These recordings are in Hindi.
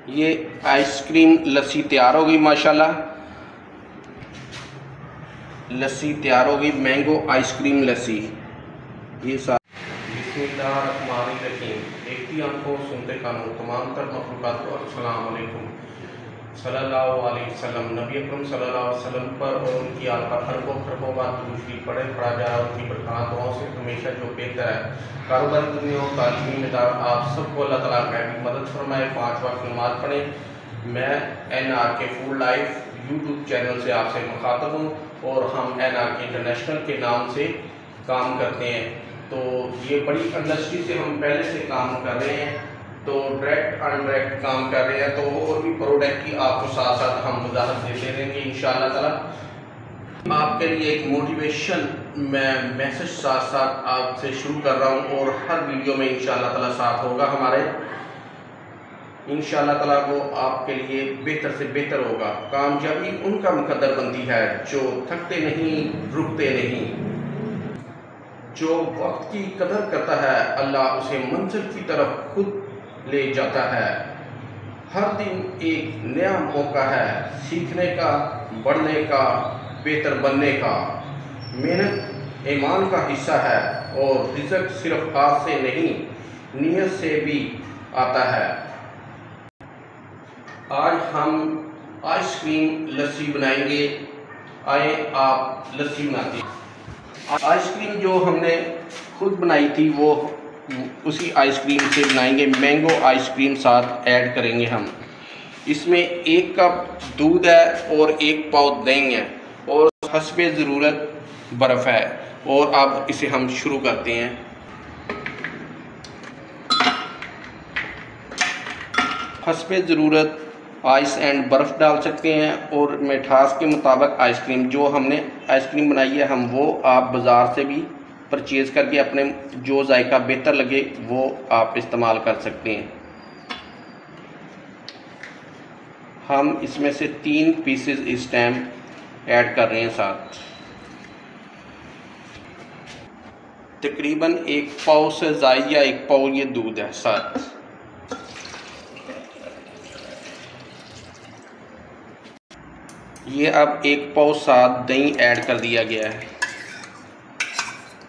ये आइसक्रीम लस्सी तैयार हो गई माशाल्लाह। लस्सी तैयार हो गई, मैंगो आइसक्रीम लस्सी। ये बिस्मिल्लाहिर्रहमानिर्रहीम। देखती आंखों सुनते कानों तमाम तर मखलूक़ात को अस्सलाम वालेकुम। सल्लल्लाहु अलैहि वसल्लम, नबी अकरम सल्लल्लाहु अलैहि वसल्लम पर और उनकी आल पर खरबों खरबों बात दूसरी पढ़े पढ़ा जाए और उनकी बरकत दुआओं से हमेशा जो बेहतर है कारोबारी दुनिया और तालीमी निदार आप सबको अल्लाह ताला की मदद फरमाए। 5 वक्त नमाज पढ़ें। मैं NRK food life YouTube channel से आपसे मुखातब हूँ और हम NRK इंटरनेशनल के नाम से काम करते हैं। तो ये बड़ी इंडस्ट्री से हम पहले से काम कर रहे हैं, तो डायरेक्ट अनडायरेक्ट काम कर रहे हैं। तो और भी प्रोडक्ट की आपको साथ साथ हम वजाहत देते रहेंगे इंशाअल्लाह ताला। आपके लिए एक मोटिवेशन मैं मैसेज साथ साथ आपसे शुरू कर रहा हूं और हर वीडियो में इंशाअल्लाह ताला साथ होगा हमारे। इंशाअल्लाह ताला वो आपके लिए बेहतर से बेहतर होगा। कामयाबी उनका मुकद्दर बनती है जो थकते नहीं, रुकते नहीं। जो वक्त की कदर करता है अल्लाह उसे मंजिल की तरफ खुद ले जाता है। हर दिन एक नया मौका है सीखने का, बढ़ने का, बेहतर बनने का। मेहनत ईमान का हिस्सा है और रिज़्क़ सिर्फ हाथ से नहीं नीयत से भी आता है। आज हम आइसक्रीम लस्सी बनाएंगे। आए आप लस्सी बनाते हैं। आइसक्रीम जो हमने खुद बनाई थी वो उसी आइसक्रीम से बनाएंगे। मैंगो आइसक्रीम साथ ऐड करेंगे हम। इसमें 1 कप दूध है और 1 पाव दही है और हस्बे ज़रूरत बर्फ़ है। और अब इसे हम शुरू करते हैं। हस्बे ज़रूरत आइस एंड बर्फ़ डाल सकते हैं और मिठास के मुताबिक आइसक्रीम जो हमने आइसक्रीम बनाई है हम वो आप बाज़ार से भी परचेज़ करके अपने जो जायका बेहतर लगे वो आप इस्तेमाल कर सकते हैं। हम इसमें से 3 पीसेस इस टाइम ऐड कर रहे हैं साथ। तकरीबन 1 पाव से ज़ायद या 1 पाव ये दूध है साथ। ये अब 1 पाव साथ दही ऐड कर दिया गया है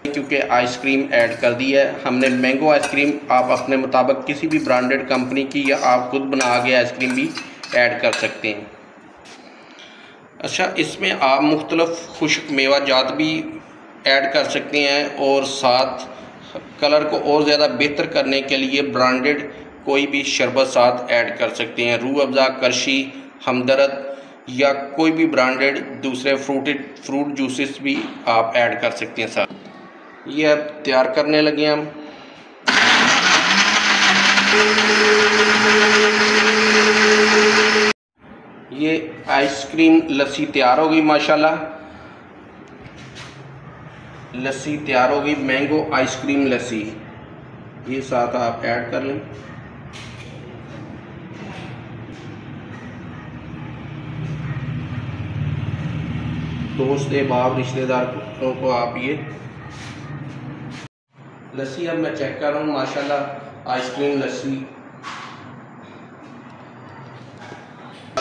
क्योंकि आइसक्रीम ऐड कर दी है हमने। मैंगो आइसक्रीम आप अपने मुताबिक किसी भी ब्रांडेड कंपनी की या आप खुद बना के आइसक्रीम भी ऐड कर सकते हैं। अच्छा, इसमें आप मुख्तलिफ खुश्क मेवा जात भी ऐड कर सकते हैं और साथ कलर को और ज़्यादा बेहतर करने के लिए ब्रांडेड कोई भी शरबत साथ ऐड कर सकते हैं। रूह अफ़ज़ा, करशी, हमदर्द या कोई भी ब्रांडेड दूसरे फ्रूट जूसेस भी आप ऐड कर सकते हैं साथ। ये अब तैयार करने लगे हम। ये आइसक्रीम लस्सी तैयार हो गई माशाल्लाह। लस्सी तैयार हो गई, मैंगो आइसक्रीम लस्सी। ये साथ आप ऐड कर लें। दोस्त अहबाब रिश्तेदारों को आप ये लस्सी अब मैं चेक कर रहा हूँ माशाल्लाह। आइसक्रीम लस्सी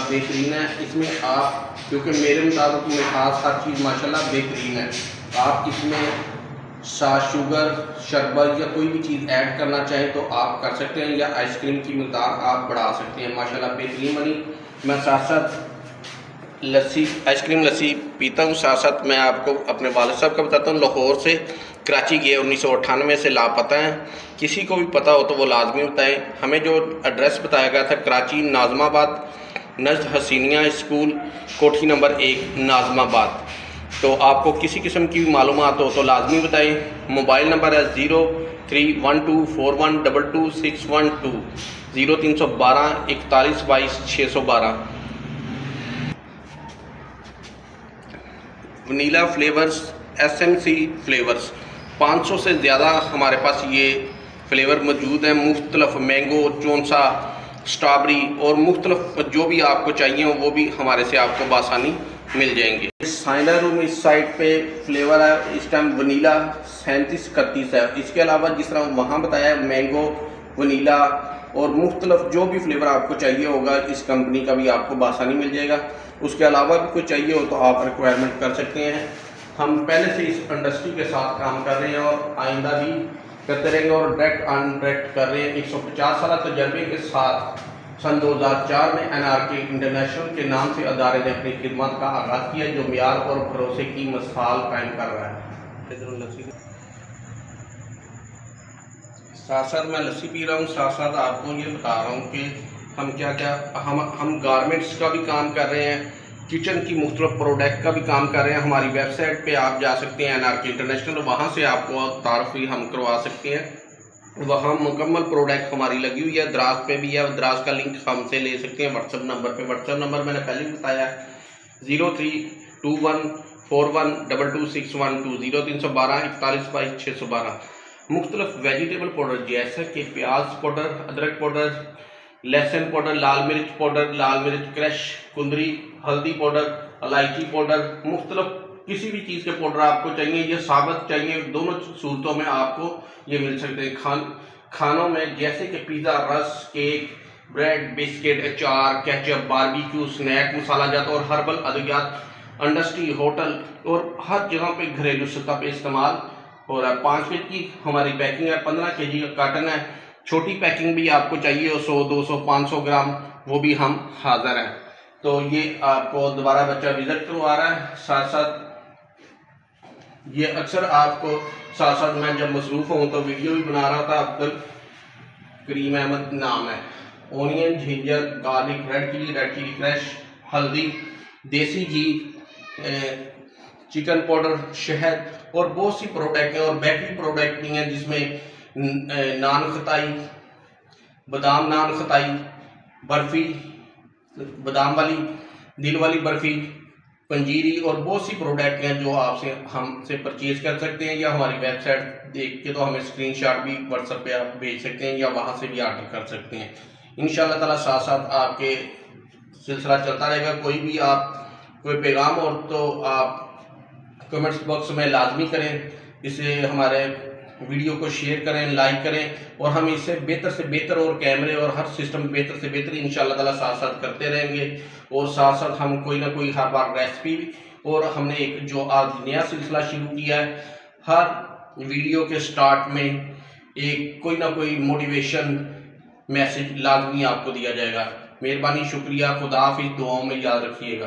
बेहतरीन है। इसमें आप क्योंकि मेरे मुताबिक मिठास हर चीज़ माशाल्लाह बेहतरीन है। आप इसमें साथ शुगर, शरबत या कोई भी चीज़ ऐड करना चाहें तो आप कर सकते हैं या आइसक्रीम की मिक़दार आप बढ़ा सकते हैं। माशाल्लाह बेहतरीन बनी। मैं साथ साथ लस्सी आइसक्रीम लस्सी पीता हूँ। साथ साथ मैं आपको अपने वालिद साहब का बताता हूँ। लाहौर से कराची गए, 1998 से लापता हैं। किसी को भी पता हो तो वो लाजमी बताएं। हमें जो एड्रेस बताया गया था कराची नाज़माबाद नज़द हसीनिया स्कूल, कोठी नंबर 1 नाज़माबाद। तो आपको किसी किस्म की भी मालूमात हो तो लाजमी बताएं। मोबाइल नंबर है 031241222612 0312 41 22 612। वनीला फ्लेवर्स, SMC फ्लेवर्स 500 से ज़्यादा हमारे पास ये फ्लेवर मौजूद हैं। मुख्तलिफ मैंगो, चौंसा, स्ट्रॉबेरी और मुख्तलिफ जो भी आपको चाहिए वो भी हमारे से आपको बासानी मिल जाएंगे। साइनर रूम इस साइड पे फ्लेवर है इस टाइम वनीला 3731 है। इसके अलावा जिस तरह वहाँ बताया मैंगो, वनीला, और मुख्तलिफ जो भी फ्लेवर आपको चाहिए होगा इस कंपनी का भी आपको बासानी मिल जाएगा। उसके अलावा भी कुछ चाहिए हो तो आप रिक्वायरमेंट कर सकते हैं। हम पहले से इस इंडस्ट्री के साथ काम कर रहे हैं और आइंदा भी करते रहेंगे और डायरेक्ट अनडायरेक्ट कर रहे हैं। 150 साल तजर्बे के साथ सन 2004 में NRK इंटरनेशनल के नाम से अदारे ने अपनी खिदमत का आगाज़ किया, जो मियार और भरोसे की मिसाल कायम कर रहा है। साथ साथ मैं लस्सी पी रहा हूँ, साथ साथ आपको ये बता रहा हूँ कि हम क्या क्या हम गारमेंट्स का भी काम कर रहे हैं, किचन की मुख्तलिफ प्रोडक्ट का भी काम कर रहे हैं। हमारी वेबसाइट पे आप जा सकते हैं NRK इंटरनेशनल, वहाँ से आपको तारफ़ भी हम करवा सकते हैं। वहाँ मुकम्मल प्रोडक्ट हमारी लगी हुई है, द्रास पे भी है, द्रास का लिंक हमसे ले सकते हैं व्हाट्सअप नंबर पे। व्हाट्सअप नंबर मैंने पहले भी बताया है 032141226120 312 41 22 612। मुख्तलिफ वेजिटेबल पाउडर जैसे कि प्याज पाउडर, अदरक पाउडर, लहसुन पाउडर, लाल मिर्च क्रश, कुंदरी, हल्दी पाउडर, इलायची पाउडर, मुख्तलिफ किसी भी चीज़ के पाउडर आपको चाहिए, ये साबित चाहिए, दोनों सूरतों में आपको ये मिल सकते हैं। खानों में जैसे कि पिज़्ज़ा, रस, केक, ब्रेड, बिस्किट, अचार, केचप, बारबेक्यू, स्नैक, मसाला जात और हर्बल अद्वियात इंडस्ट्री, होटल और हर जगह पे घरेलू सतह पे इस्तेमाल हो रहा है। 5 फीट की हमारी पैकिंग है, 15 kg का कार्टन है। छोटी पैकिंग भी आपको चाहिए 100, 200, 500 ग्राम, वो भी हम हाजिर हैं। तो ये आपको दोबारा बच्चा विजिट करवा रहा है। साथ साथ ये अक्सर आपको साथ मैं जब मसरूफ़ हूँ तो वीडियो भी बना रहा था। अब्दुल करीम अहमद नाम है। Onion, ginger, garlic, red chilli crush, हल्दी, देसी घी, चिकन पाउडर, शहद और बहुत सी प्रोडक्ट हैं और बेकरी प्रोडक्ट भी हैं, जिसमें नान खताई, बादाम नान खताई, बर्फ़ी, बादाम वाली, दिल वाली बर्फ़ी, पंजीरी और बहुत सी प्रोडक्ट हैं जो आपसे हमसे परचेज़ कर सकते हैं, या हमारी वेबसाइट देख के तो हमें स्क्रीनशॉट भी व्हाट्सएप पे आप भेज सकते हैं या वहाँ से भी ऑर्डर कर सकते हैं। इंशाअल्लाह ताला साथ साथ आपके सिलसिला चलता रहेगा। कोई पैगाम हो तो आप कमेंट्स बॉक्स में लाजमी करें, इसे हमारे वीडियो को शेयर करें, लाइक करें और हम इससे बेहतर और कैमरे और हर सिस्टम बेहतर से बेहतर इंशाअल्लाह ताला साथ साथ करते रहेंगे। और साथ साथ हम कोई ना कोई हर बार रेसिपी भी, और हमने एक जो आज नया सिलसिला शुरू किया है, हर वीडियो के स्टार्ट में एक कोई ना कोई मोटिवेशन मैसेज लाजमी आपको दिया जाएगा। मेहरबानी, शुक्रिया, खुदा हाफिज़, दुआओं में याद रखिएगा।